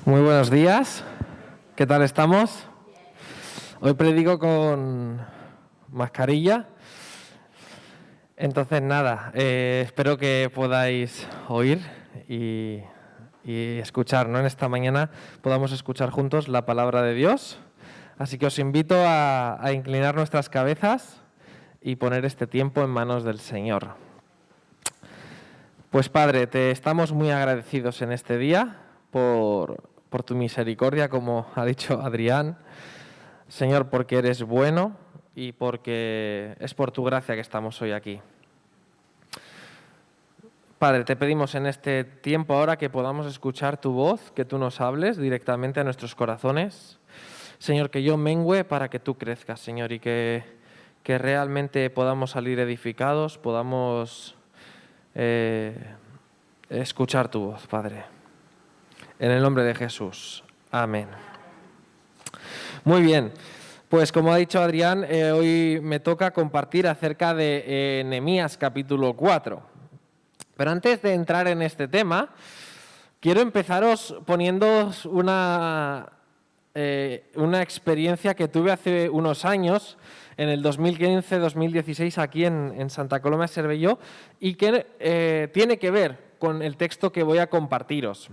Muy buenos días, ¿qué tal estamos? Hoy predico con mascarilla, entonces nada, espero que podáis oír y escuchar, ¿no? En esta mañana podamos escuchar juntos la palabra de Dios, así que os invito a inclinar nuestras cabezas y poner este tiempo en manos del Señor. Pues Padre, te estamos muy agradecidos en este día por tu misericordia, como ha dicho Adrián. Señor, porque eres bueno y porque es por tu gracia que estamos hoy aquí. Padre, te pedimos en este tiempo ahora que podamos escuchar tu voz, que tú nos hables directamente a nuestros corazones. Señor, que yo mengüe para que tú crezcas, Señor, y que realmente podamos salir edificados, podamos escuchar tu voz, Padre. En el nombre de Jesús. Amén. Muy bien. Pues como ha dicho Adrián, hoy me toca compartir acerca de Nehemías capítulo 4. Pero antes de entrar en este tema, quiero empezaros poniéndoos una experiencia que tuve hace unos años, en el 2015-2016, aquí en Santa Coloma de Cervelló, y que tiene que ver con el texto que voy a compartiros.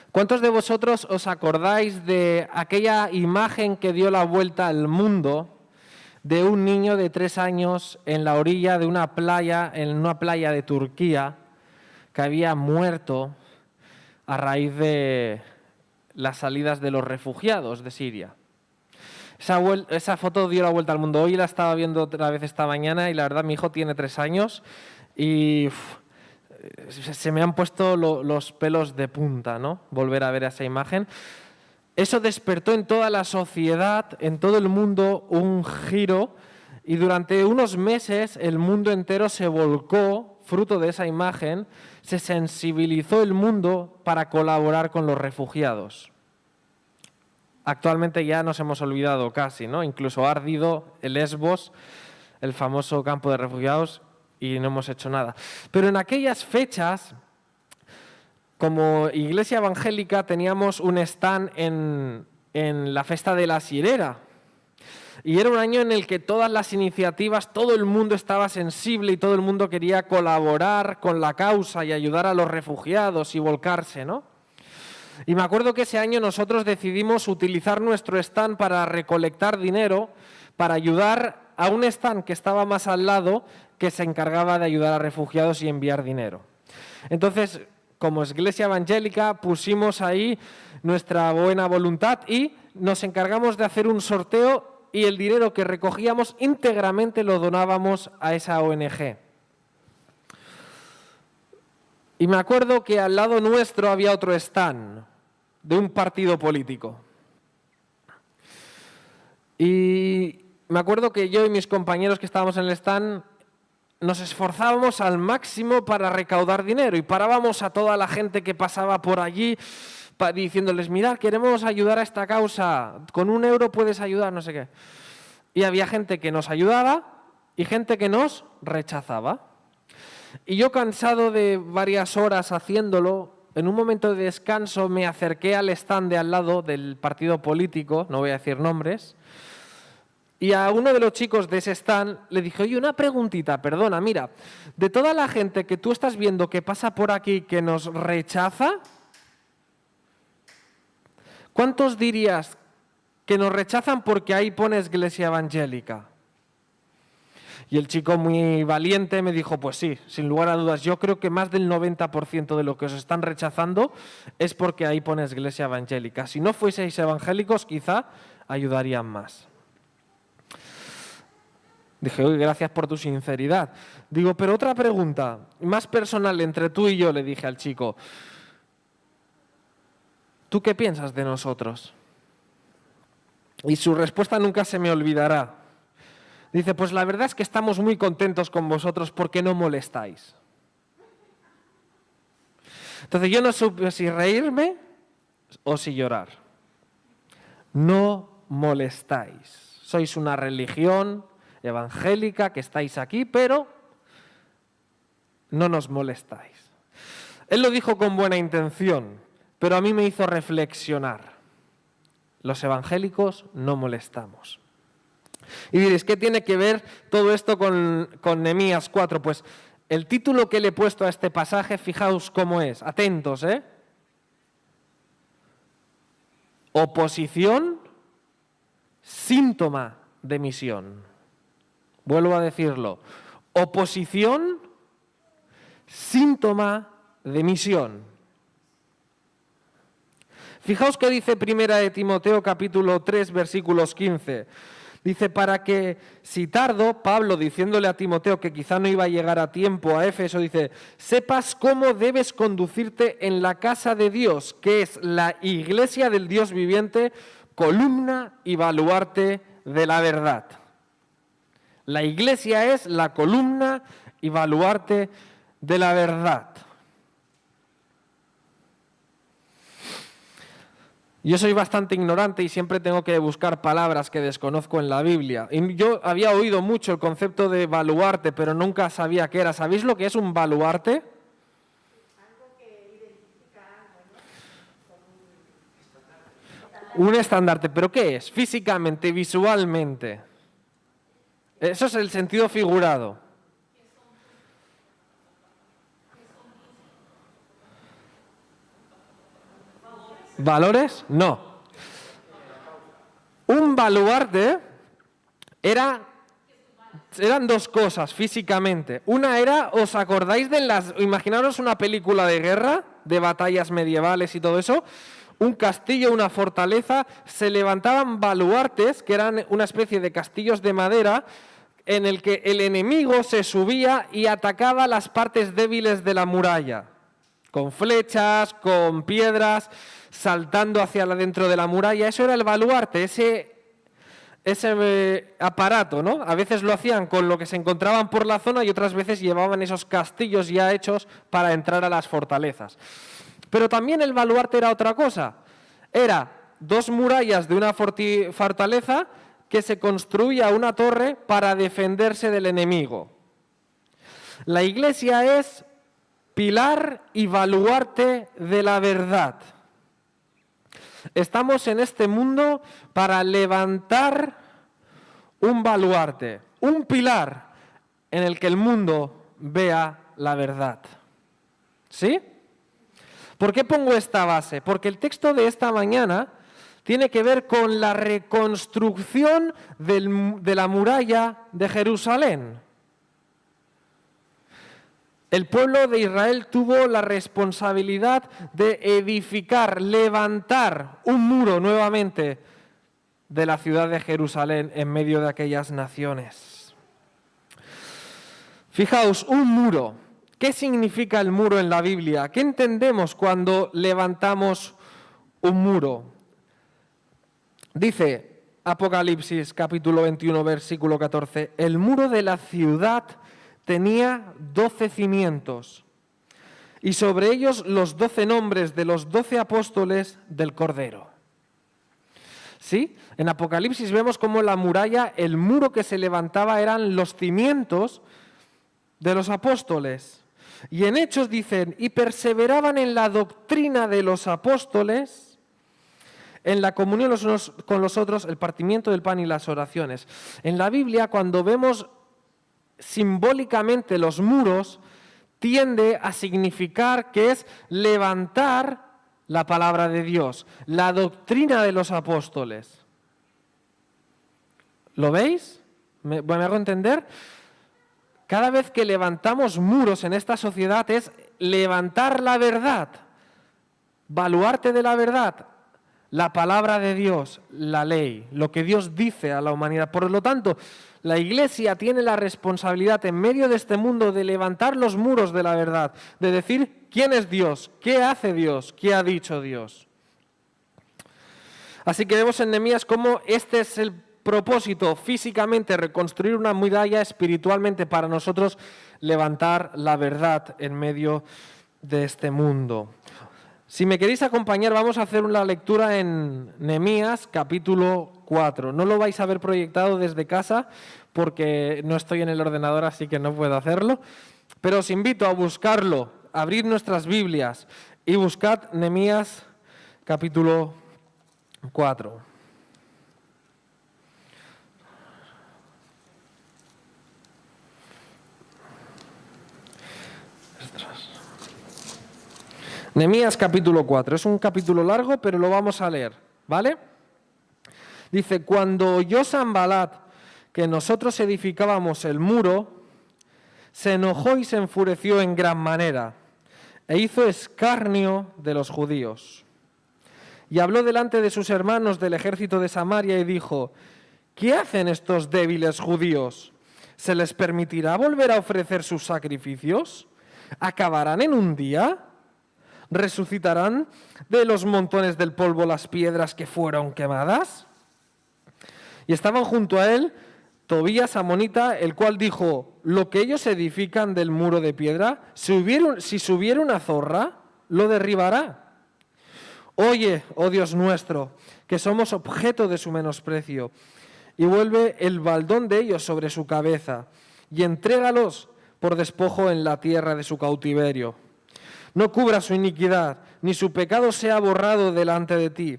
¿Cuántos de vosotros os acordáis de aquella imagen que dio la vuelta al mundo de un niño de 3 años en la orilla de una playa, en una playa de Turquía, que había muerto a raíz de las salidas de los refugiados de Siria? Esa foto dio la vuelta al mundo. Hoy la estaba viendo otra vez esta mañana y la verdad mi hijo tiene 3 años y se me han puesto los pelos de punta, ¿no? Volver a ver esa imagen. Eso despertó en toda la sociedad, en todo el mundo, un giro, y durante unos meses el mundo entero se volcó, fruto de esa imagen, se sensibilizó el mundo para colaborar con los refugiados. Actualmente ya nos hemos olvidado casi, ¿no? Incluso ha ardido el Lesbos, el famoso campo de refugiados, y no hemos hecho nada. Pero en aquellas fechas, como iglesia evangélica, teníamos un stand en la Festa de la Sirera. Y era un año en el que todas las iniciativas, todo el mundo estaba sensible y todo el mundo quería colaborar con la causa y ayudar a los refugiados y volcarse, ¿no? Y me acuerdo que ese año nosotros decidimos utilizar nuestro stand para recolectar dinero, para ayudar a un stand que estaba más al lado, que se encargaba de ayudar a refugiados y enviar dinero. Entonces, como iglesia evangélica, pusimos ahí nuestra buena voluntad y nos encargamos de hacer un sorteo y el dinero que recogíamos íntegramente lo donábamos a esa ONG. Y me acuerdo que al lado nuestro había otro stand de un partido político. Y me acuerdo que yo y mis compañeros que estábamos en el stand nos esforzábamos al máximo para recaudar dinero y parábamos a toda la gente que pasaba por allí diciéndoles, mirad, queremos ayudar a esta causa, con 1 euro puedes ayudar, no sé qué. Y había gente que nos ayudaba y gente que nos rechazaba. Y yo, cansado de varias horas haciéndolo, en un momento de descanso me acerqué al stand de al lado del partido político, no voy a decir nombres, y a uno de los chicos de ese stand le dije, oye, una preguntita, perdona, mira, de toda la gente que tú estás viendo que pasa por aquí que nos rechaza, ¿cuántos dirías que nos rechazan porque ahí pones iglesia evangélica? Y el chico, muy valiente, me dijo, pues sí, sin lugar a dudas, yo creo que más del 90% de lo que os están rechazando es porque ahí pones iglesia evangélica. Si no fueseis evangélicos, quizá ayudarían más. Dije, oye, gracias por tu sinceridad. Digo, pero otra pregunta, más personal entre tú y yo, le dije al chico. ¿Tú qué piensas de nosotros? Y su respuesta nunca se me olvidará. Dice, pues la verdad es que estamos muy contentos con vosotros porque no molestáis. Entonces yo no supe si reírme o si llorar. No molestáis. Sois una religión evangélica que estáis aquí, pero no nos molestáis. Él lo dijo con buena intención, pero a mí me hizo reflexionar. Los evangélicos no molestamos. Y diréis, ¿qué tiene que ver todo esto con Nehemías 4? Pues el título que le he puesto a este pasaje, fijaos cómo es, atentos, Oposición, síntoma de misión. Vuelvo a decirlo, oposición, síntoma de misión. Fijaos que dice Primera de Timoteo capítulo 3 versículos 15. Dice, para que si tardo, Pablo diciéndole a Timoteo que quizá no iba a llegar a tiempo a Éfeso, dice, sepas cómo debes conducirte en la casa de Dios, que es la iglesia del Dios viviente, columna y baluarte de la verdad. La iglesia es la columna y baluarte de la verdad. Yo soy bastante ignorante y siempre tengo que buscar palabras que desconozco en la Biblia. Y yo había oído mucho el concepto de baluarte, pero nunca sabía qué era. ¿Sabéis lo que es un baluarte? Algo que identifica algo, ¿no? Un estandarte. ¿Pero qué es? Físicamente, visualmente. Eso es el sentido figurado. ¿Valores? No. Un baluarte eran dos cosas físicamente. Una era, ¿os acordáis de imaginaros una película de guerra, de batallas medievales y todo eso? Un castillo, una fortaleza, se levantaban baluartes, que eran una especie de castillos de madera, en el que el enemigo se subía y atacaba las partes débiles de la muralla, con flechas, con piedras, saltando hacia adentro de la muralla. Eso era el baluarte, ese aparato, ¿no? A veces lo hacían con lo que se encontraban por la zona y otras veces llevaban esos castillos ya hechos para entrar a las fortalezas. Pero también el baluarte era otra cosa. Era dos murallas de una fortaleza que se construía una torre para defenderse del enemigo. La iglesia es pilar y baluarte de la verdad. Estamos en este mundo para levantar un baluarte, un pilar en el que el mundo vea la verdad. ¿Sí? ¿Por qué pongo esta base? Porque el texto de esta mañana tiene que ver con la reconstrucción de la muralla de Jerusalén. El pueblo de Israel tuvo la responsabilidad de edificar, levantar un muro nuevamente de la ciudad de Jerusalén en medio de aquellas naciones. Fijaos, un muro. ¿Qué significa el muro en la Biblia? ¿Qué entendemos cuando levantamos un muro? Dice Apocalipsis capítulo 21 versículo 14, el muro de la ciudad tenía 12 cimientos y sobre ellos los 12 nombres de los 12 apóstoles del Cordero. ¿Sí? En Apocalipsis vemos cómo la muralla, el muro que se levantaba eran los cimientos de los apóstoles. Y en Hechos dicen, y perseveraban en la doctrina de los apóstoles, en la comunión los unos con los otros, el partimiento del pan y las oraciones. En la Biblia, cuando vemos simbólicamente los muros, tiende a significar que es levantar la palabra de Dios, la doctrina de los apóstoles. ¿Lo veis? ¿Me hago entender? Cada vez que levantamos muros en esta sociedad es levantar la verdad, baluarte de la verdad, la palabra de Dios, la ley, lo que Dios dice a la humanidad. Por lo tanto, la Iglesia tiene la responsabilidad en medio de este mundo de levantar los muros de la verdad, de decir quién es Dios, qué hace Dios, qué ha dicho Dios. Así que vemos en Nehemías cómo este es el propósito, físicamente reconstruir una muralla, espiritualmente para nosotros levantar la verdad en medio de este mundo. Si me queréis acompañar, vamos a hacer una lectura en Nehemías capítulo 4. No lo vais a ver proyectado desde casa porque no estoy en el ordenador, así que no puedo hacerlo. Pero os invito a buscarlo, a abrir nuestras Biblias y buscad Nehemías capítulo 4. Nehemías capítulo 4. Es un capítulo largo, pero lo vamos a leer, ¿vale? Dice, cuando oyó Sanbalat que nosotros edificábamos el muro, se enojó y se enfureció en gran manera, e hizo escarnio de los judíos. Y habló delante de sus hermanos del ejército de Samaria y dijo, ¿qué hacen estos débiles judíos? ¿Se les permitirá volver a ofrecer sus sacrificios? ¿Acabarán en un día? ¿Resucitarán de los montones del polvo las piedras que fueron quemadas? Y estaban junto a él Tobías amonita, el cual dijo, lo que ellos edifican del muro de piedra, si subiera una zorra, lo derribará. Oye, oh Dios nuestro, que somos objeto de su menosprecio, y vuelve el baldón de ellos sobre su cabeza, y entrégalos por despojo en la tierra de su cautiverio. No cubra su iniquidad, ni su pecado sea borrado delante de ti,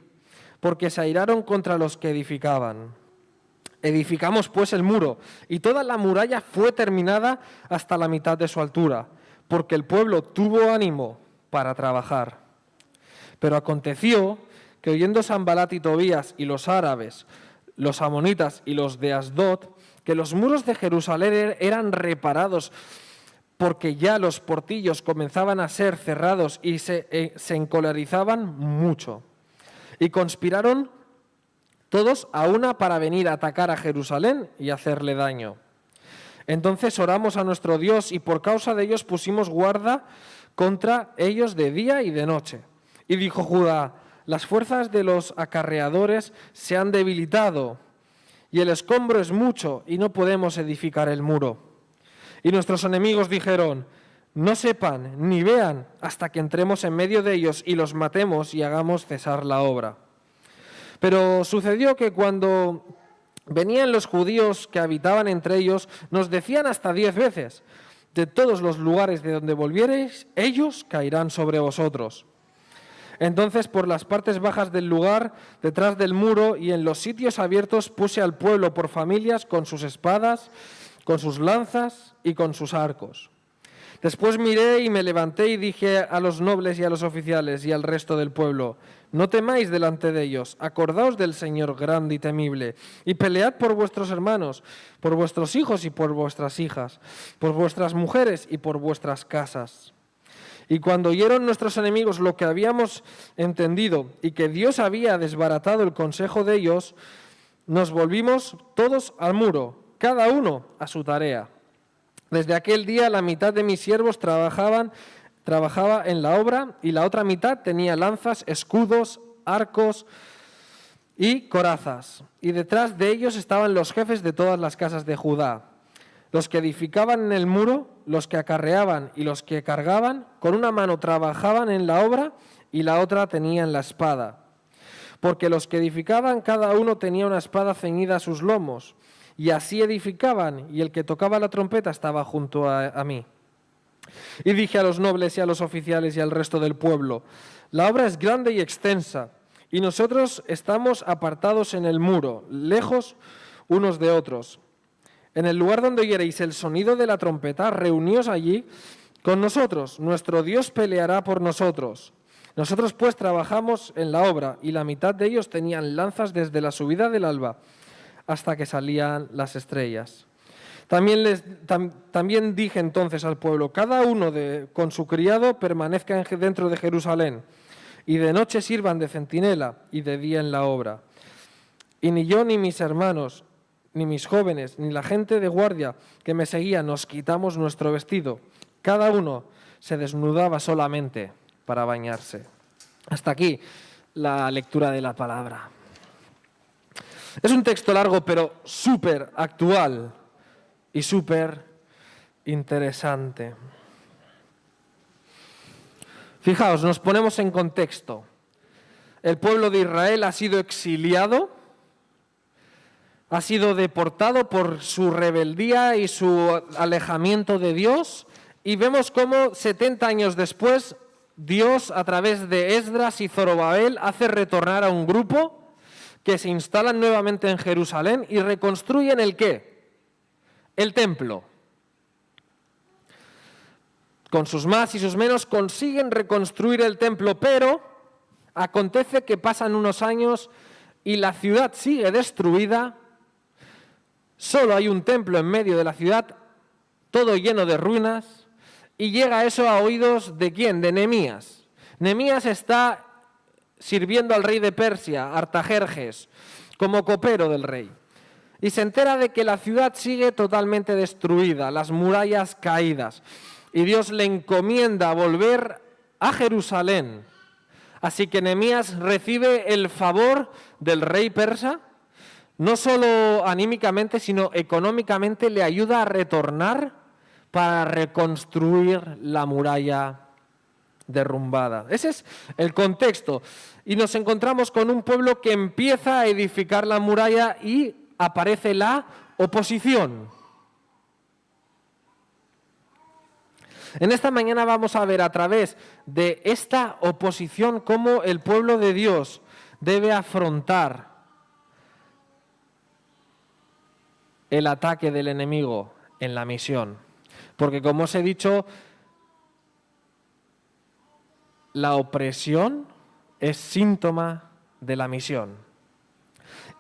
porque se airaron contra los que edificaban. Edificamos pues el muro, y toda la muralla fue terminada hasta la mitad de su altura, porque el pueblo tuvo ánimo para trabajar. Pero aconteció que oyendo Sanbalat y Tobías y los árabes, los amonitas y los de Asdod, que los muros de Jerusalén eran reparados, porque ya los portillos comenzaban a ser cerrados y se encolerizaban mucho. Y conspiraron todos a una para venir a atacar a Jerusalén y hacerle daño. Entonces oramos a nuestro Dios y por causa de ellos pusimos guarda contra ellos de día y de noche. Y dijo Judá, las fuerzas de los acarreadores se han debilitado y el escombro es mucho y no podemos edificar el muro. Y nuestros enemigos dijeron, no sepan ni vean hasta que entremos en medio de ellos y los matemos y hagamos cesar la obra. Pero sucedió que cuando venían los judíos que habitaban entre ellos, nos decían hasta 10 veces, de todos los lugares de donde volviereis, ellos caerán sobre vosotros. Entonces, por las partes bajas del lugar, detrás del muro y en los sitios abiertos, puse al pueblo por familias con sus espadas, con sus lanzas y con sus arcos. Después miré y me levanté y dije a los nobles y a los oficiales y al resto del pueblo, no temáis delante de ellos, acordaos del Señor grande y temible, y pelead por vuestros hermanos, por vuestros hijos y por vuestras hijas, por vuestras mujeres y por vuestras casas. Y cuando oyeron nuestros enemigos lo que habíamos entendido y que Dios había desbaratado el consejo de ellos, nos volvimos todos al muro, cada uno a su tarea. Desde aquel día la mitad de mis siervos trabajaba en la obra y la otra mitad tenía lanzas, escudos, arcos y corazas. Y detrás de ellos estaban los jefes de todas las casas de Judá. Los que edificaban en el muro, los que acarreaban y los que cargaban, con una mano trabajaban en la obra y la otra tenían la espada. Porque los que edificaban, cada uno tenía una espada ceñida a sus lomos. Y así edificaban, y el que tocaba la trompeta estaba junto a mí. Y dije a los nobles y a los oficiales y al resto del pueblo, la obra es grande y extensa, y nosotros estamos apartados en el muro, lejos unos de otros. En el lugar donde oyereis el sonido de la trompeta, reuníos allí con nosotros, nuestro Dios peleará por nosotros. Nosotros pues trabajamos en la obra, y la mitad de ellos tenían lanzas desde la subida del alba hasta que salían las estrellas. También dije entonces al pueblo, cada uno con su criado permanezca dentro de Jerusalén, y de noche sirvan de centinela, y de día en la obra. Y ni yo, ni mis hermanos, ni mis jóvenes, ni la gente de guardia que me seguía nos quitamos nuestro vestido. Cada uno se desnudaba solamente para bañarse. Hasta aquí la lectura de la palabra. Es un texto largo, pero súper actual y súper interesante. Fijaos, nos ponemos en contexto. El pueblo de Israel ha sido exiliado, ha sido deportado por su rebeldía y su alejamiento de Dios, y vemos cómo 70 años después Dios, a través de Esdras y Zorobabel, hace retornar a un grupo que se instalan nuevamente en Jerusalén y reconstruyen ¿el qué? El templo. Con sus más y sus menos consiguen reconstruir el templo, pero acontece que pasan unos años y la ciudad sigue destruida. Solo hay un templo en medio de la ciudad, todo lleno de ruinas, y llega eso a oídos ¿de quién? De Nehemías. Nehemías está sirviendo al rey de Persia, Artajerjes, como copero del rey. Y se entera de que la ciudad sigue totalmente destruida, las murallas caídas. Y Dios le encomienda volver a Jerusalén. Así que Nehemías recibe el favor del rey persa, no solo anímicamente, sino económicamente le ayuda a retornar para reconstruir la muralla derrumbada. Ese es el contexto. Y nos encontramos con un pueblo que empieza a edificar la muralla y aparece la oposición. En esta mañana vamos a ver a través de esta oposición cómo el pueblo de Dios debe afrontar el ataque del enemigo en la misión. Porque como os he dicho, la opresión es síntoma de la misión.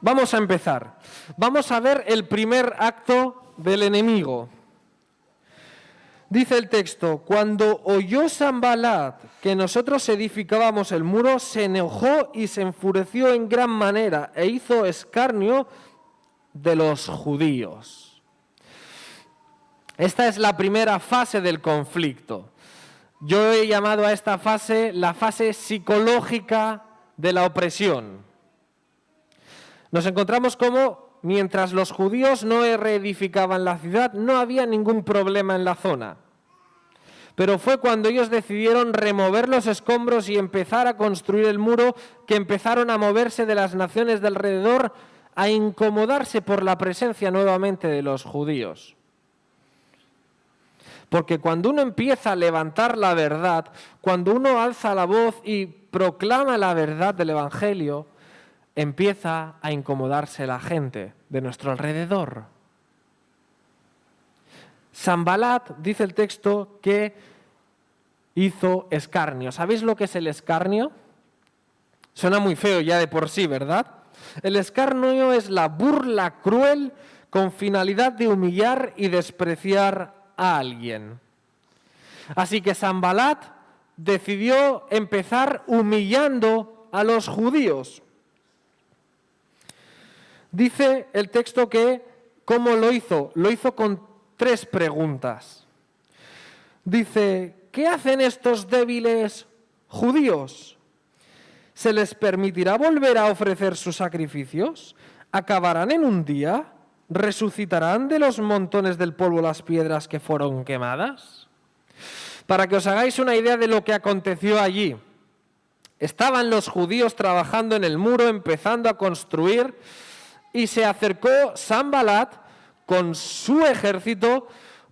Vamos a empezar. Vamos a ver el primer acto del enemigo. Dice el texto, cuando oyó Sanbalat que nosotros edificábamos el muro, se enojó y se enfureció en gran manera e hizo escarnio de los judíos. Esta es la primera fase del conflicto. Yo he llamado a esta fase la fase psicológica de la opresión. Nos encontramos como mientras los judíos no reedificaban la ciudad, no había ningún problema en la zona. Pero fue cuando ellos decidieron remover los escombros y empezar a construir el muro que empezaron a moverse de las naciones de alrededor a incomodarse por la presencia nuevamente de los judíos. Porque cuando uno empieza a levantar la verdad, cuando uno alza la voz y proclama la verdad del Evangelio, empieza a incomodarse la gente de nuestro alrededor. Sanbalat, dice el texto, que hizo escarnio. ¿Sabéis lo que es el escarnio? Suena muy feo ya de por sí, ¿verdad? El escarnio es la burla cruel con finalidad de humillar y despreciar a alguien. Así que Sanbalat decidió empezar humillando a los judíos. Dice el texto que, ¿cómo lo hizo? Lo hizo con 3 preguntas. Dice, ¿qué hacen estos débiles judíos? ¿Se les permitirá volver a ofrecer sus sacrificios? ¿Acabarán en un día? ¿Resucitarán de los montones del polvo las piedras que fueron quemadas? Para que os hagáis una idea de lo que aconteció allí. Estaban los judíos trabajando en el muro, empezando a construir, y se acercó Sanbalat con su ejército,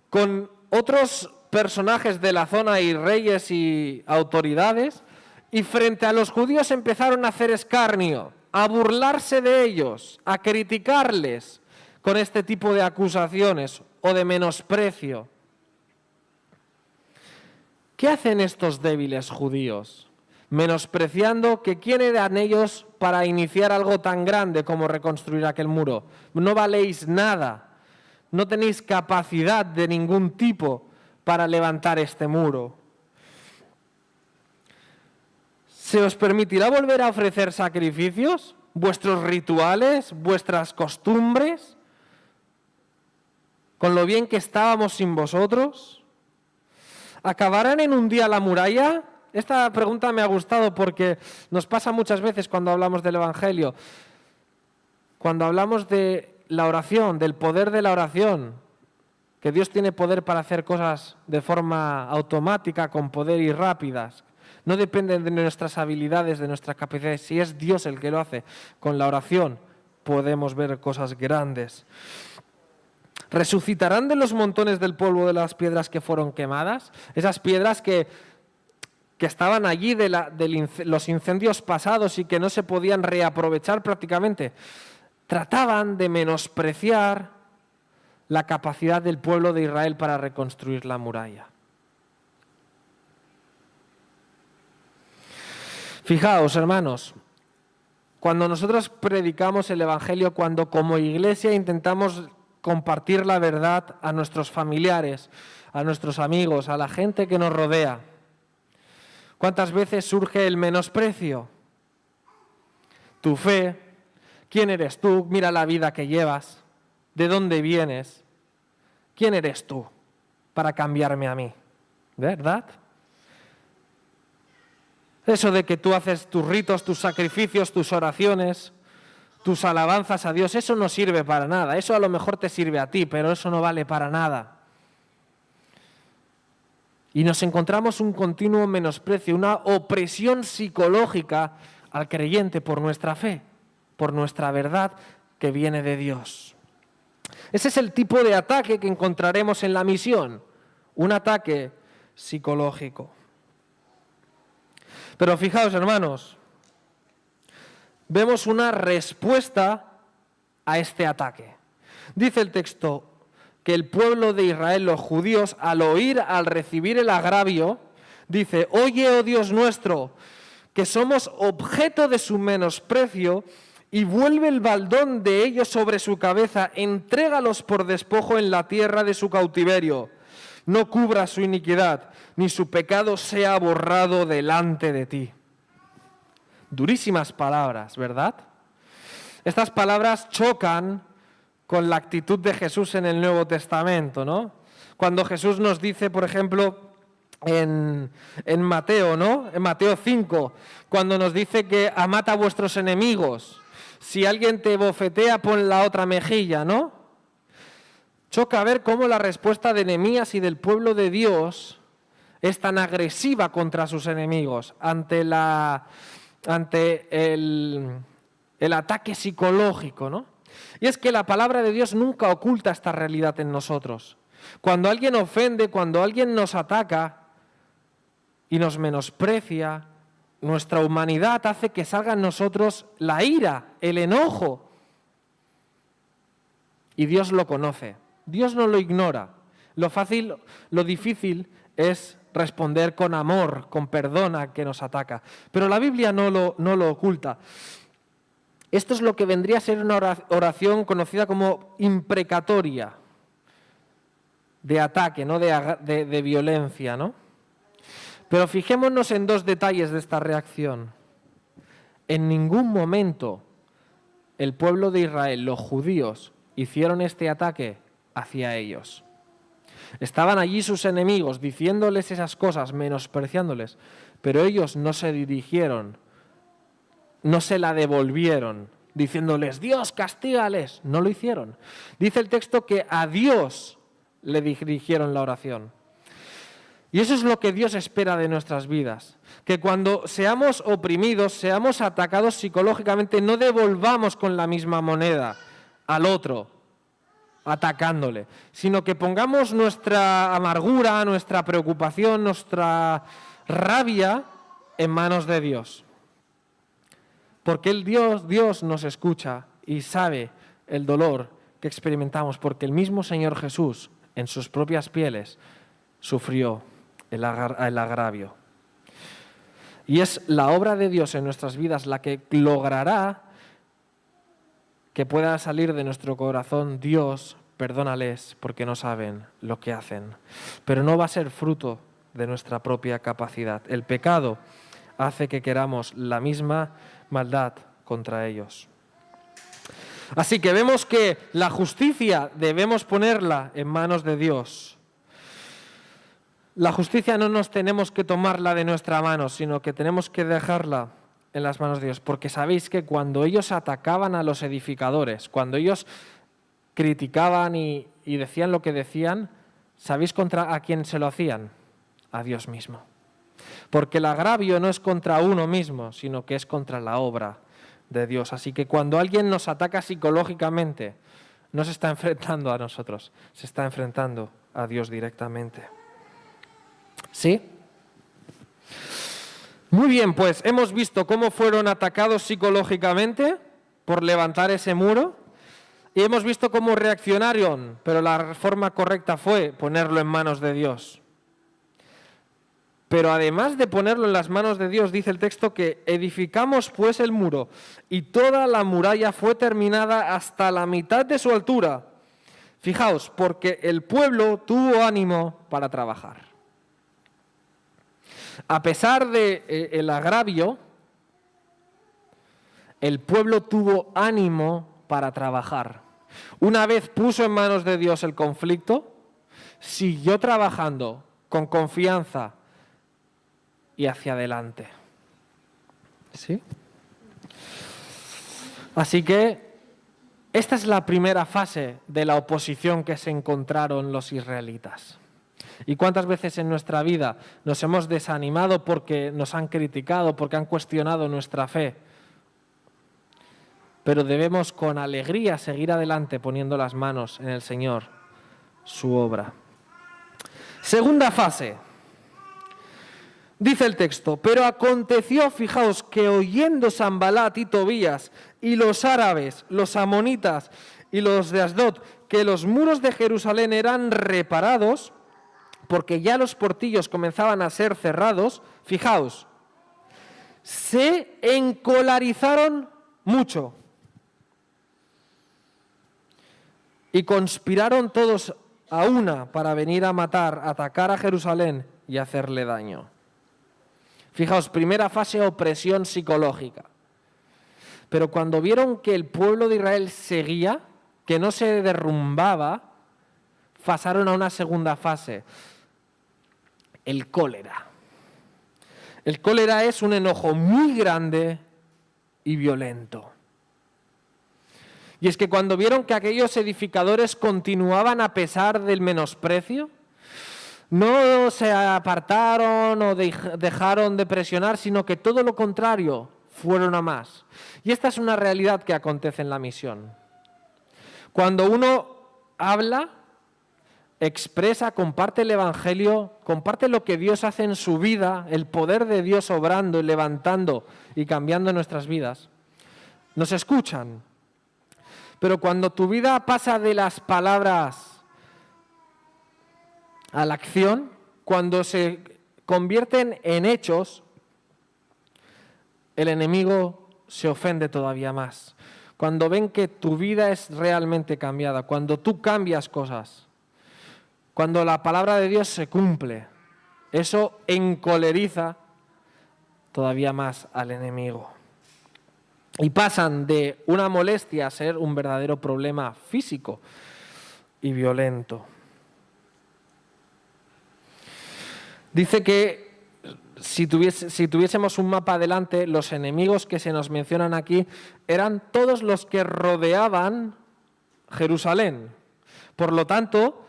con otros personajes de la zona y reyes y autoridades, y frente a los judíos empezaron a hacer escarnio, a burlarse de ellos, a criticarles con este tipo de acusaciones o de menosprecio. ¿Qué hacen estos débiles judíos? Menospreciando que quién eran ellos para iniciar algo tan grande como reconstruir aquel muro. No valéis nada, no tenéis capacidad de ningún tipo para levantar este muro. ¿Se os permitirá volver a ofrecer sacrificios? ¿Vuestros rituales? ¿Vuestras costumbres? ¿Con lo bien que estábamos sin vosotros? ¿Acabarán en un día la muralla? Esta pregunta me ha gustado porque nos pasa muchas veces cuando hablamos del Evangelio. Cuando hablamos de la oración, del poder de la oración, que Dios tiene poder para hacer cosas de forma automática, con poder y rápidas. No dependen de nuestras habilidades, de nuestras capacidades. Si es Dios el que lo hace, con la oración podemos ver cosas grandes. ¿Resucitarán de los montones del polvo de las piedras que fueron quemadas? Esas piedras que que estaban allí de los incendios pasados y que no se podían reaprovechar prácticamente, trataban de menospreciar la capacidad del pueblo de Israel para reconstruir la muralla. Fijaos, hermanos, cuando nosotros predicamos el Evangelio, cuando como iglesia intentamos compartir la verdad a nuestros familiares, a nuestros amigos, a la gente que nos rodea, ¿cuántas veces surge el menosprecio? Tu fe, ¿quién eres tú? Mira la vida que llevas, ¿de dónde vienes? ¿Quién eres tú para cambiarme a mí? ¿Verdad? Eso de que tú haces tus ritos, tus sacrificios, tus oraciones, tus alabanzas a Dios, eso no sirve para nada. Eso a lo mejor te sirve a ti, pero eso no vale para nada. Y nos encontramos un continuo menosprecio, una opresión psicológica al creyente por nuestra fe, por nuestra verdad que viene de Dios. Ese es el tipo de ataque que encontraremos en la misión, un ataque psicológico. Pero fijaos, hermanos, vemos una respuesta a este ataque. Dice el texto que el pueblo de Israel, los judíos, al recibir el agravio, dice: oye, oh Dios nuestro, que somos objeto de su menosprecio, y vuelve el baldón de ellos sobre su cabeza, entrégalos por despojo en la tierra de su cautiverio. No cubra su iniquidad, ni su pecado sea borrado delante de ti. Durísimas palabras, ¿verdad? Estas palabras chocan con la actitud de Jesús en el Nuevo Testamento, ¿no? Cuando Jesús nos dice, por ejemplo, en Mateo, ¿no? En Mateo 5, cuando nos dice que amad a vuestros enemigos. Si alguien te bofetea, pon la otra mejilla, ¿no? Choca ver cómo la respuesta de Nehemías y del pueblo de Dios es tan agresiva contra sus enemigos ante el ataque psicológico, ¿no? Y es que la palabra de Dios nunca oculta esta realidad en nosotros. Cuando alguien ofende, cuando alguien nos ataca y nos menosprecia, nuestra humanidad hace que salga en nosotros la ira, el enojo. Y Dios lo conoce. Dios no lo ignora. Lo difícil es responder con amor, con perdón a que nos ataca. Pero la Biblia no lo oculta. Esto es lo que vendría a ser una oración conocida como imprecatoria, de ataque, ¿no? de violencia, ¿no? Pero fijémonos en dos detalles de esta reacción. En ningún momento el pueblo de Israel, los judíos, hicieron este ataque hacia ellos. Estaban allí sus enemigos diciéndoles esas cosas, menospreciándoles, pero ellos no se dirigieron, no se la devolvieron, diciéndoles: Dios, castígales. No lo hicieron. Dice el texto que a Dios le dirigieron la oración. Y eso es lo que Dios espera de nuestras vidas, que cuando seamos oprimidos, seamos atacados psicológicamente, no devolvamos con la misma moneda al otro, atacándole, sino que pongamos nuestra amargura, nuestra preocupación, nuestra rabia en manos de Dios. Porque Dios nos escucha y sabe el dolor que experimentamos, porque el mismo Señor Jesús, en sus propias pieles, sufrió el agravio. Y es la obra de Dios en nuestras vidas la que logrará que pueda salir de nuestro corazón: Dios, perdónales porque no saben lo que hacen. Pero no va a ser fruto de nuestra propia capacidad. El pecado hace que queramos la misma maldad contra ellos. Así que vemos que la justicia debemos ponerla en manos de Dios. La justicia no nos tenemos que tomarla de nuestra mano, sino que tenemos que dejarla en las manos de Dios. Porque sabéis que cuando ellos atacaban a los edificadores, cuando ellos criticaban y decían lo que decían, ¿sabéis a quién se lo hacían? A Dios mismo. Porque el agravio no es contra uno mismo, sino que es contra la obra de Dios. Así que cuando alguien nos ataca psicológicamente, no se está enfrentando a nosotros, se está enfrentando a Dios directamente. ¿Sí? Muy bien, pues hemos visto cómo fueron atacados psicológicamente por levantar ese muro y hemos visto cómo reaccionaron, pero la forma correcta fue ponerlo en manos de Dios. Pero además de ponerlo en las manos de Dios, dice el texto que edificamos pues el muro y toda la muralla fue terminada hasta la mitad de su altura. Fijaos, porque el pueblo tuvo ánimo para trabajar. A pesar del agravio, el pueblo tuvo ánimo para trabajar. Una vez puso en manos de Dios el conflicto, siguió trabajando con confianza y hacia adelante. ¿Sí? Así que esta es la primera fase de la oposición que se encontraron los israelitas. ¿Y cuántas veces en nuestra vida nos hemos desanimado porque nos han criticado, porque han cuestionado nuestra fe? Pero debemos con alegría seguir adelante poniendo las manos en el Señor, su obra. Segunda fase. Dice el texto, pero aconteció, fijaos, que oyendo Sanbalat y Tobías y los árabes, los amonitas y los de Asdod, que los muros de Jerusalén eran reparados, porque ya los portillos comenzaban a ser cerrados, fijaos, se encolarizaron mucho y conspiraron todos a una para venir a matar, atacar a Jerusalén y hacerle daño. Fijaos, primera fase, opresión psicológica. Pero cuando vieron que el pueblo de Israel seguía, que no se derrumbaba, pasaron a una segunda fase, el cólera. El cólera es un enojo muy grande y violento. Y es que cuando vieron que aquellos edificadores continuaban a pesar del menosprecio, no se apartaron o dejaron de presionar, sino que todo lo contrario, fueron a más. Y esta es una realidad que acontece en la misión. Cuando uno habla, expresa, comparte el Evangelio, comparte lo que Dios hace en su vida, el poder de Dios obrando y levantando y cambiando nuestras vidas, nos escuchan. Pero cuando tu vida pasa de las palabras a la acción, cuando se convierten en hechos, el enemigo se ofende todavía más. Cuando ven que tu vida es realmente cambiada, cuando tú cambias cosas, cuando la palabra de Dios se cumple, eso encoleriza todavía más al enemigo. Y pasan de una molestia a ser un verdadero problema físico y violento. Dice que si tuviésemos un mapa delante, los enemigos que se nos mencionan aquí eran todos los que rodeaban Jerusalén. Por lo tanto,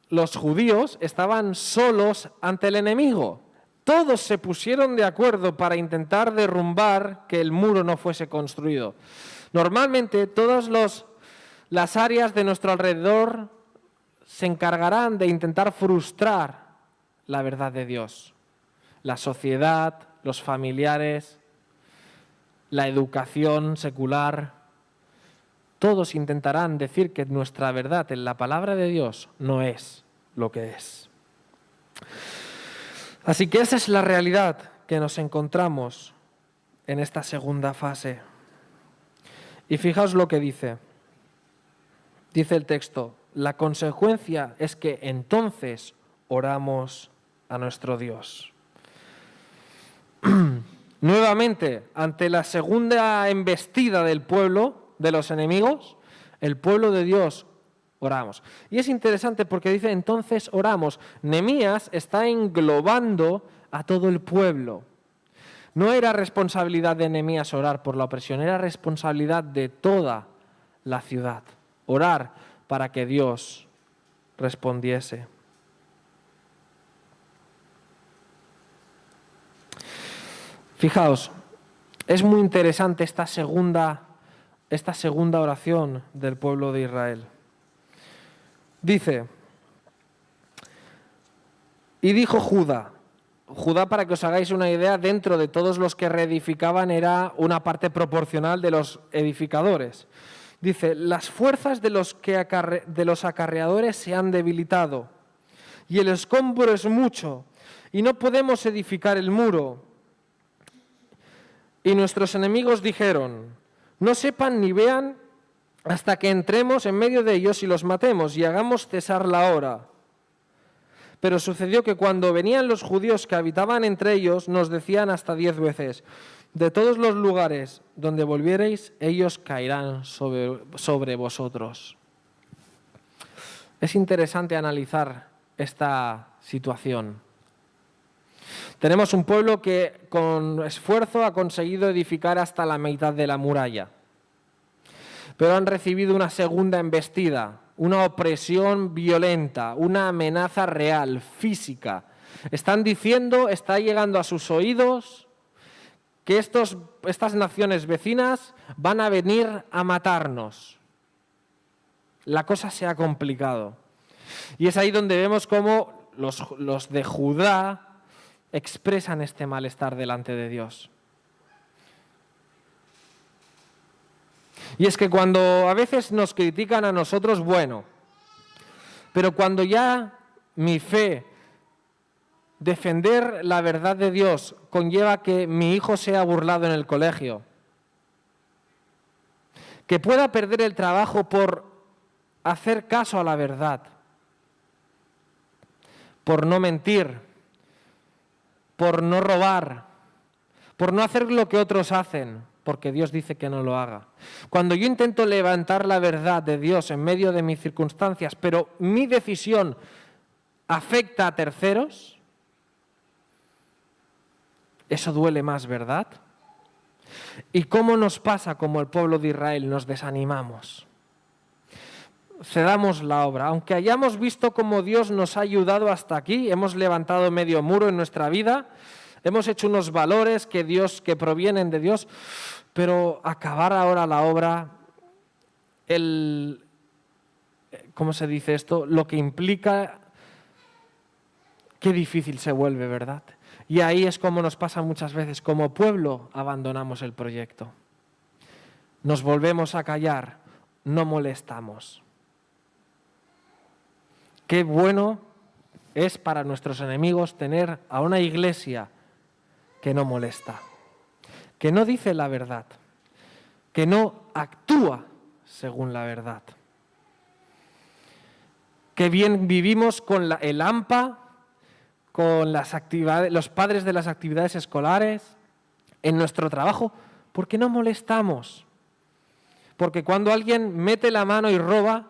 los judíos estaban solos ante el enemigo. Todos se pusieron de acuerdo para intentar derrumbar que el muro no fuese construido. Normalmente, todas las áreas de nuestro alrededor se encargarán de intentar frustrar la verdad de Dios. La sociedad, los familiares, la educación secular, todos intentarán decir que nuestra verdad en la palabra de Dios no es lo que es. Así que esa es la realidad que nos encontramos en esta segunda fase. Y fijaos lo que dice. Dice el texto, la consecuencia es que entonces oramos a nuestro Dios. Nuevamente, ante la segunda embestida del pueblo, de los enemigos, el pueblo de Dios oramos. Y es interesante porque dice, entonces oramos. Nehemías está englobando a todo el pueblo. No era responsabilidad de Nehemías orar por la opresión, era responsabilidad de toda la ciudad. Orar para que Dios respondiese. Fijaos, es muy interesante esta segunda oración del pueblo de Israel. Dice, y dijo Judá, Judá, para que os hagáis una idea, dentro de todos los que reedificaban era una parte proporcional de los edificadores. Dice, las fuerzas de los acarreadores se han debilitado y el escombro es mucho y no podemos edificar el muro. Y nuestros enemigos dijeron, no sepan ni vean hasta que entremos en medio de ellos y los matemos y hagamos cesar la hora. Pero sucedió que cuando venían los judíos que habitaban entre ellos, nos decían hasta 10 veces, de todos los lugares donde volviereis, ellos caerán sobre vosotros. Es interesante analizar esta situación. Tenemos un pueblo que con esfuerzo ha conseguido edificar hasta la mitad de la muralla, pero han recibido una segunda embestida, una opresión violenta, una amenaza real, física. Están diciendo, está llegando a sus oídos, que estas naciones vecinas van a venir a matarnos. La cosa se ha complicado. Y es ahí donde vemos cómo los de Judá expresan este malestar delante de Dios. Y es que cuando a veces nos critican a nosotros, bueno, pero cuando ya mi fe, defender la verdad de Dios, conlleva que mi hijo sea burlado en el colegio, que pueda perder el trabajo por hacer caso a la verdad, por no mentir, por no robar, por no hacer lo que otros hacen, porque Dios dice que no lo haga. Cuando yo intento levantar la verdad de Dios en medio de mis circunstancias, pero mi decisión afecta a terceros, eso duele más, ¿verdad? ¿Y cómo nos pasa como el pueblo de Israel? Nos desanimamos. Cedamos la obra. Aunque hayamos visto cómo Dios nos ha ayudado hasta aquí, hemos levantado medio muro en nuestra vida, hemos hecho unos valores que provienen de Dios, pero acabar ahora la obra, ¿cómo se dice esto? Lo que implica, qué difícil se vuelve, ¿verdad? Y ahí es como nos pasa muchas veces, como pueblo abandonamos el proyecto. Nos volvemos a callar, no molestamos. Qué bueno es para nuestros enemigos tener a una iglesia que no molesta, que no dice la verdad, que no actúa según la verdad. Qué bien vivimos con el AMPA, con los padres de las actividades escolares, en nuestro trabajo, porque no molestamos. Porque cuando alguien mete la mano y roba,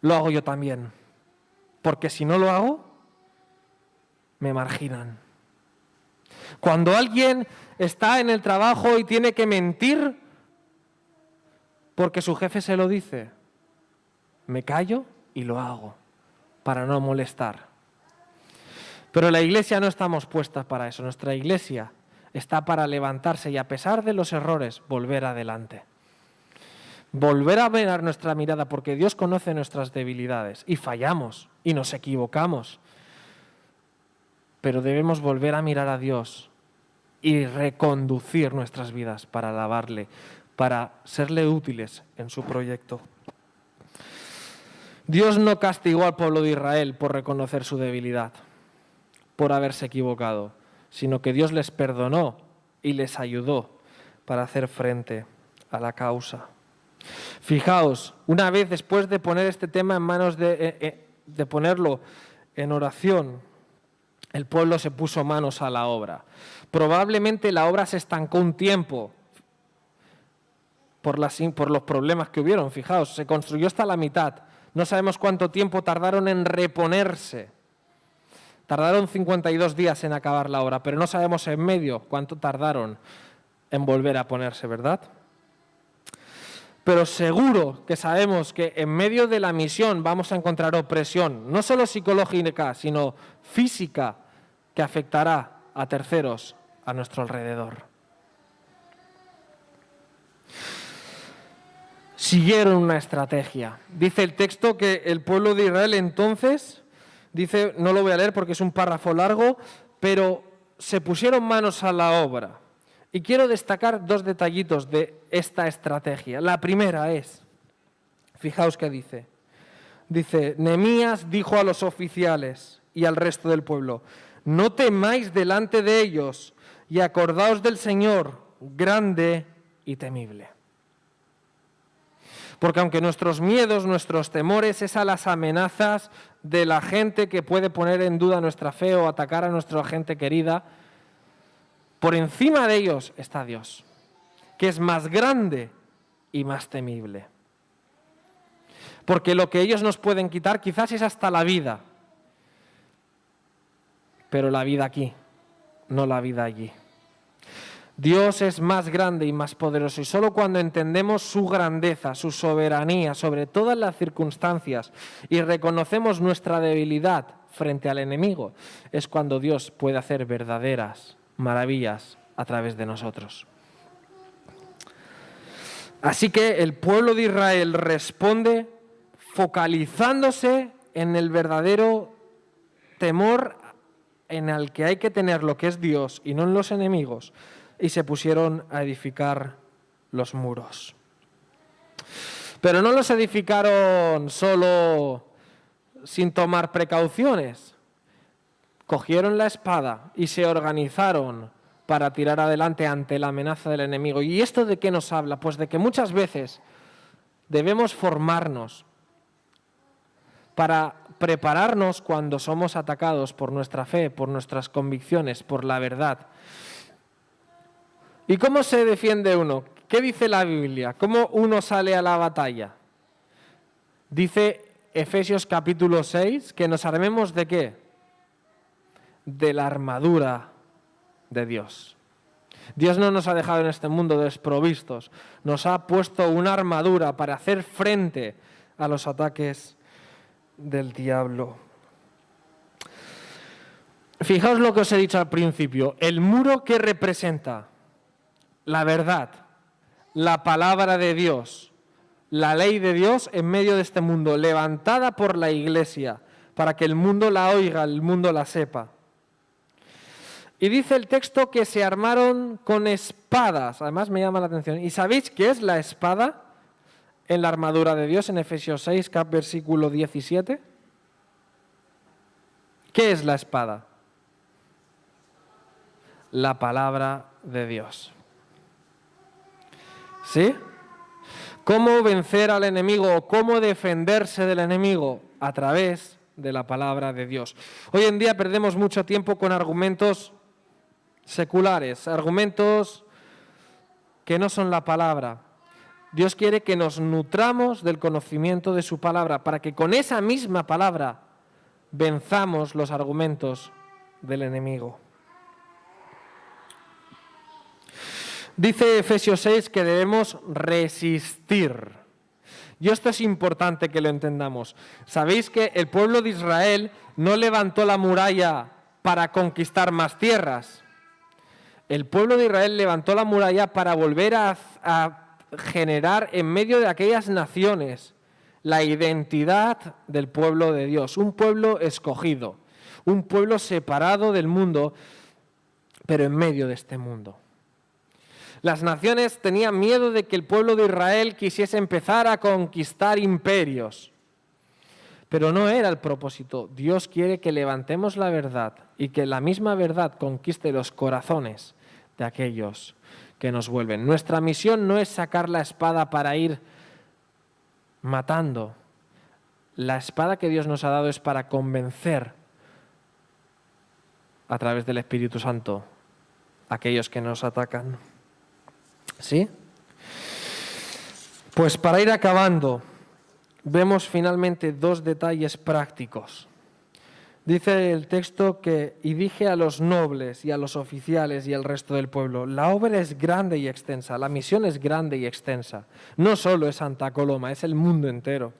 lo hago yo también. Porque si no lo hago, me marginan. Cuando alguien está en el trabajo y tiene que mentir porque su jefe se lo dice, me callo y lo hago para no molestar. Pero la iglesia no estamos puestas para eso. Nuestra iglesia está para levantarse y, a pesar de los errores, volver adelante. Volver a ver nuestra mirada, porque Dios conoce nuestras debilidades y fallamos y nos equivocamos. Pero debemos volver a mirar a Dios y reconducir nuestras vidas para alabarle, para serle útiles en su proyecto. Dios no castigó al pueblo de Israel por reconocer su debilidad, por haberse equivocado, sino que Dios les perdonó y les ayudó para hacer frente a la causa. Fijaos, una vez después de poner este tema en manos de ponerlo en oración, el pueblo se puso manos a la obra. Probablemente la obra se estancó un tiempo por los problemas que hubieron. Fijaos, se construyó hasta la mitad. No sabemos cuánto tiempo tardaron en reponerse. Tardaron 52 días en acabar la obra, pero no sabemos en medio cuánto tardaron en volver a ponerse, ¿verdad? Pero seguro que sabemos que en medio de la misión vamos a encontrar opresión, no solo psicológica, sino física, que afectará a terceros a nuestro alrededor. Siguieron una estrategia. Dice el texto que el pueblo de Israel entonces Dice, no lo voy a leer porque es un párrafo largo, pero se pusieron manos a la obra. Y quiero destacar 2 detallitos de esta estrategia. La primera es, fijaos qué dice. Dice, Nehemías dijo a los oficiales y al resto del pueblo, no temáis delante de ellos y acordaos del Señor, grande y temible. Porque aunque nuestros miedos, nuestros temores es a las amenazas de la gente que puede poner en duda nuestra fe o atacar a nuestra gente querida, por encima de ellos está Dios, que es más grande y más temible. Porque lo que ellos nos pueden quitar quizás es hasta la vida, pero la vida aquí, no la vida allí. Dios es más grande y más poderoso y solo cuando entendemos su grandeza, su soberanía sobre todas las circunstancias y reconocemos nuestra debilidad frente al enemigo, es cuando Dios puede hacer verdaderas maravillas a través de nosotros. Así que el pueblo de Israel responde focalizándose en el verdadero temor en el que hay que tener lo que es Dios y no en los enemigos, y se pusieron a edificar los muros. Pero no los edificaron solo sin tomar precauciones. Cogieron la espada y se organizaron para tirar adelante ante la amenaza del enemigo. ¿Y esto de qué nos habla? Pues de que muchas veces debemos formarnos para prepararnos cuando somos atacados por nuestra fe, por nuestras convicciones, por la verdad. ¿Y cómo se defiende uno? ¿Qué dice la Biblia? ¿Cómo uno sale a la batalla? Dice Efesios capítulo 6 que nos armemos ¿de qué? De la armadura de Dios. Dios no nos ha dejado en este mundo desprovistos, nos ha puesto una armadura para hacer frente a los ataques del diablo. Fijaos lo que os he dicho al principio, el muro que representa la verdad, la palabra de Dios, la ley de Dios en medio de este mundo, levantada por la Iglesia, para que el mundo la oiga, el mundo la sepa. Y dice el texto que se armaron con espadas, además me llama la atención. ¿Y sabéis qué es la espada en la armadura de Dios en Efesios 6, versículo 17? ¿Qué es la espada? La palabra de Dios. ¿Sí? ¿Cómo vencer al enemigo o cómo defenderse del enemigo? A través de la palabra de Dios. Hoy en día perdemos mucho tiempo con argumentos seculares, argumentos que no son la palabra. Dios quiere que nos nutramos del conocimiento de su palabra para que con esa misma palabra venzamos los argumentos del enemigo. Dice Efesios 6 que debemos resistir. Y esto es importante que lo entendamos. Sabéis que el pueblo de Israel no levantó la muralla para conquistar más tierras. El pueblo de Israel levantó la muralla para volver a generar en medio de aquellas naciones la identidad del pueblo de Dios. Un pueblo escogido, un pueblo separado del mundo, pero en medio de este mundo. Las naciones tenían miedo de que el pueblo de Israel quisiese empezar a conquistar imperios. Pero no era el propósito. Dios quiere que levantemos la verdad y que la misma verdad conquiste los corazones de aquellos que nos vuelven. Nuestra misión no es sacar la espada para ir matando. La espada que Dios nos ha dado es para convencer a través del Espíritu Santo a aquellos que nos atacan. ¿Sí? Pues para ir acabando, vemos finalmente 2 detalles prácticos. Dice el texto que, y dije a los nobles y a los oficiales y al resto del pueblo, la obra es grande y extensa, la misión es grande y extensa. No solo es Santa Coloma, es el mundo entero.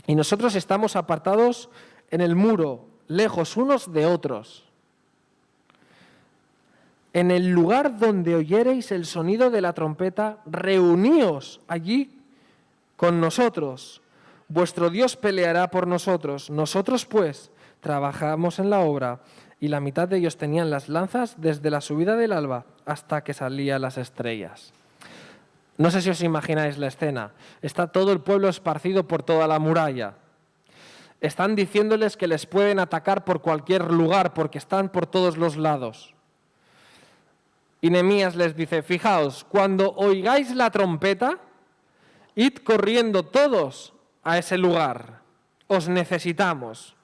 Y nosotros estamos apartados en el muro, lejos unos de otros. En el lugar donde oyereis el sonido de la trompeta, reuníos allí con nosotros. vuestro Dios peleará por nosotros. Nosotros, pues, trabajamos en la obra, y la mitad de ellos tenían las lanzas desde la subida del alba hasta que salían las estrellas. No sé si os imagináis la escena. Está todo el pueblo esparcido por toda la muralla. Están diciéndoles que les pueden atacar por cualquier lugar porque están por todos los lados. Y Nehemías les dice, fijaos, cuando oigáis la trompeta, id corriendo todos a ese lugar. Os necesitamos.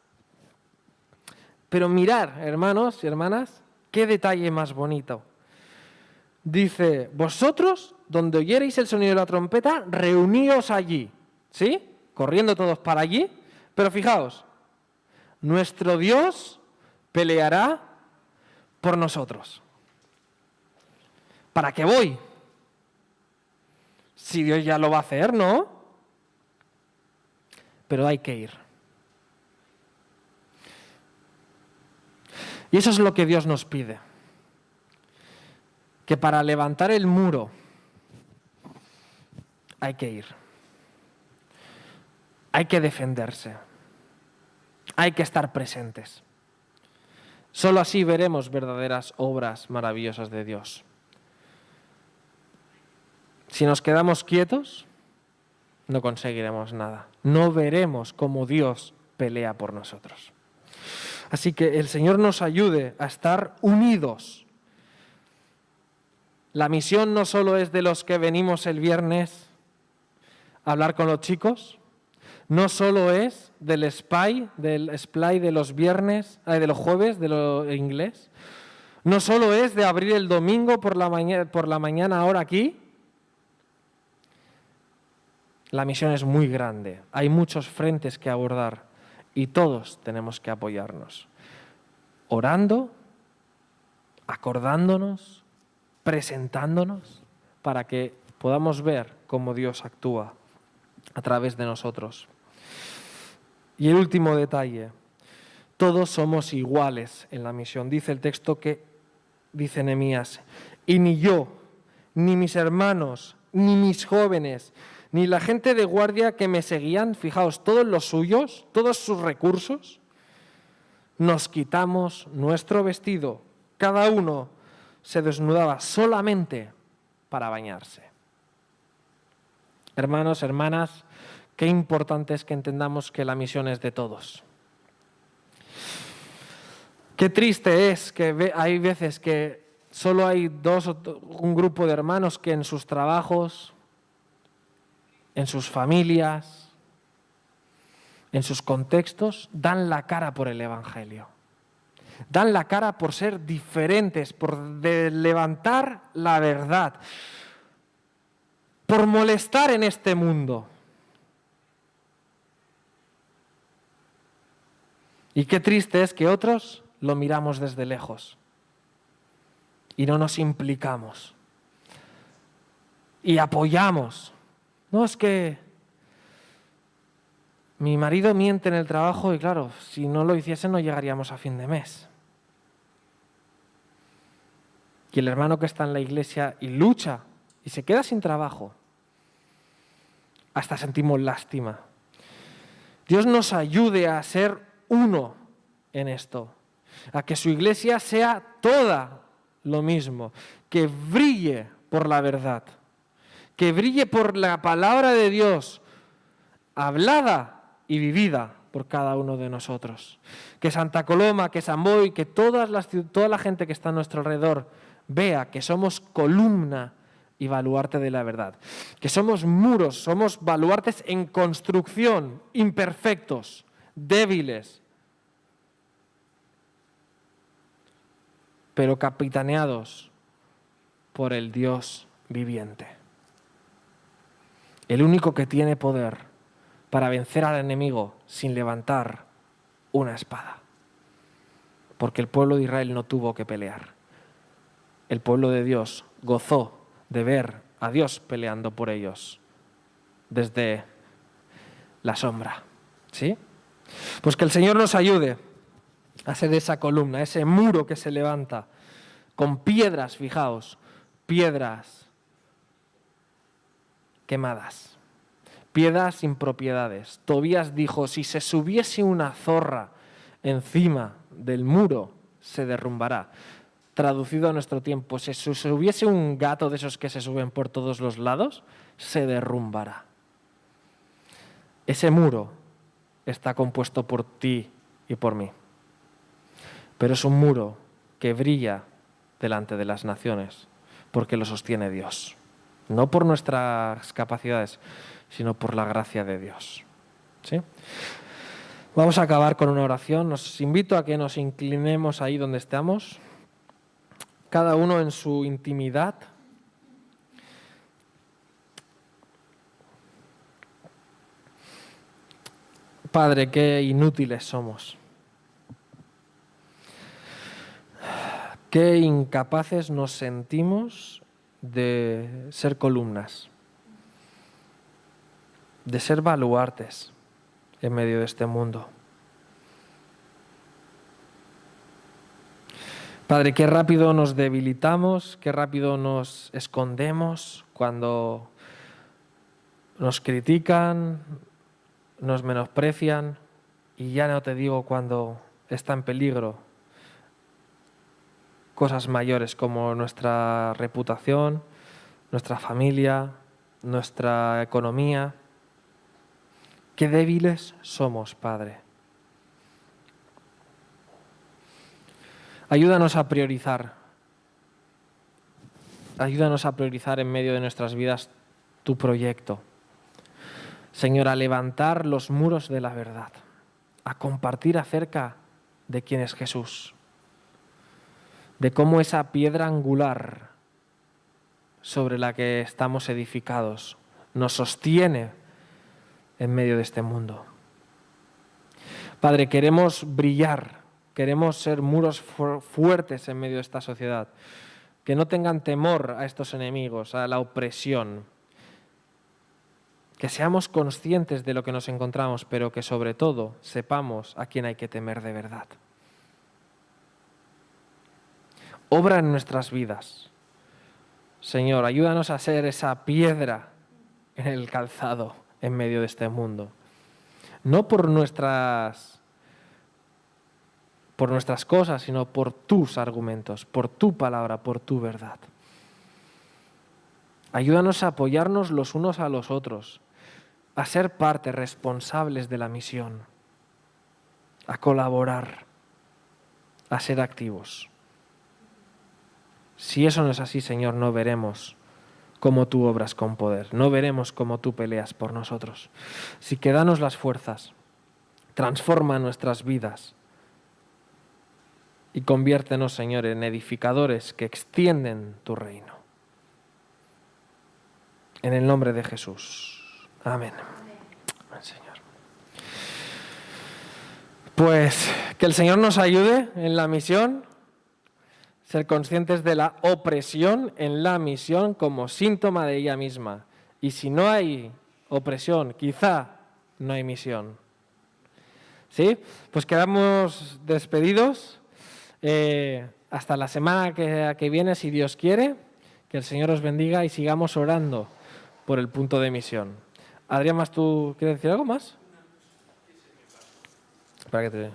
Pero mirad, hermanos y hermanas, qué detalle más bonito. Dice, vosotros, donde oyereis el sonido de la trompeta, reuníos allí. ¿Sí? Corriendo todos para allí. Pero fijaos, nuestro Dios peleará por nosotros. ¿Para qué voy? Si Dios ya lo va a hacer, ¿no? Pero hay que ir. Y eso es lo que Dios nos pide. Que para levantar el muro hay que ir. Hay que defenderse. Hay que estar presentes. Solo así veremos verdaderas obras maravillosas de Dios. Si nos quedamos quietos, no conseguiremos nada. No veremos cómo Dios pelea por nosotros. Así que el Señor nos ayude a estar unidos. La misión no solo es de los que venimos el viernes a hablar con los chicos, no solo es del splay de los viernes, de los jueves, de lo inglés, no solo es de abrir el domingo por la mañana ahora aquí. La misión es muy grande, hay muchos frentes que abordar y todos tenemos que apoyarnos, orando, acordándonos, presentándonos para que podamos ver cómo Dios actúa a través de nosotros. Y el último detalle, todos somos iguales en la misión. Dice el texto que dice Nehemías, y ni yo, ni mis hermanos, ni mis jóvenes, ni la gente de guardia que me seguían, fijaos, todos los suyos, todos sus recursos, nos quitamos nuestro vestido. Cada uno se desnudaba solamente para bañarse. Hermanos, hermanas, qué importante es que entendamos que la misión es de todos. Qué triste es que hay veces que solo hay un grupo de hermanos que en sus trabajos, en sus familias, en sus contextos, dan la cara por el Evangelio. Dan la cara por ser diferentes, por levantar la verdad, por molestar en este mundo. Y qué triste es que otros lo miramos desde lejos y no nos implicamos y apoyamos. No, es que mi marido miente en el trabajo y claro, si no lo hiciese no llegaríamos a fin de mes. Y el hermano que está en la iglesia y lucha y se queda sin trabajo, hasta sentimos lástima. Dios nos ayude a ser uno en esto, a que su iglesia sea toda lo mismo, que brille por la verdad, que brille por la palabra de Dios, hablada y vivida por cada uno de nosotros. Que Santa Coloma, que San Boi, que toda la gente que está a nuestro alrededor vea que somos columna y baluarte de la verdad. Que somos muros, somos baluartes en construcción, imperfectos, débiles, pero capitaneados por el Dios viviente. El único que tiene poder para vencer al enemigo sin levantar una espada. Porque el pueblo de Israel no tuvo que pelear. El pueblo de Dios gozó de ver a Dios peleando por ellos desde la sombra. ¿Sí? Pues que el Señor nos ayude a ser esa columna, ese muro que se levanta con piedras, fijaos, piedras quemadas, piedras sin propiedades. Tobías dijo, si se subiese una zorra encima del muro, se derrumbará. Traducido a nuestro tiempo, si se subiese un gato de esos que se suben por todos los lados, se derrumbará. Ese muro está compuesto por ti y por mí. Pero es un muro que brilla delante de las naciones, porque lo sostiene Dios. No por nuestras capacidades, sino por la gracia de Dios. ¿Sí? Vamos a acabar con una oración. Os invito a que nos inclinemos ahí donde estamos, cada uno en su intimidad. Padre, qué inútiles somos. Qué incapaces nos sentimos de ser columnas, de ser baluartes en medio de este mundo. Padre, qué rápido nos debilitamos, qué rápido nos escondemos cuando nos critican, nos menosprecian, y ya no te digo cuando está en peligro cosas mayores como nuestra reputación, nuestra familia, nuestra economía. Qué débiles somos, Padre. Ayúdanos a priorizar. Ayúdanos a priorizar en medio de nuestras vidas tu proyecto. Señor, a levantar los muros de la verdad, a compartir acerca de quién es Jesús, de cómo esa piedra angular sobre la que estamos edificados nos sostiene en medio de este mundo. Padre, queremos brillar, queremos ser muros fuertes en medio de esta sociedad, que no tengan temor a estos enemigos, a la opresión, que seamos conscientes de lo que nos encontramos, pero que sobre todo sepamos a quién hay que temer de verdad. Obra en nuestras vidas. Señor, ayúdanos a ser esa piedra en el calzado en medio de este mundo. No por nuestras cosas, sino por tus argumentos, por tu palabra, por tu verdad. Ayúdanos a apoyarnos los unos a los otros, a ser parte responsables de la misión, a colaborar, a ser activos. Si eso no es así, Señor, no veremos cómo tú obras con poder, no veremos cómo tú peleas por nosotros. Así que danos las fuerzas, transforma nuestras vidas y conviértenos, Señor, en edificadores que extienden tu reino. En el nombre de Jesús. Amén. Amén, Señor. Pues que el Señor nos ayude en la misión, ser conscientes de la opresión en la misión como síntoma de ella misma. Y si no hay opresión, quizá no hay misión. ¿Sí? Pues quedamos despedidos. Hasta la semana que viene, si Dios quiere. Que el Señor os bendiga y sigamos orando por el punto de misión. Adrián, ¿tú quieres decir algo más? Para que te...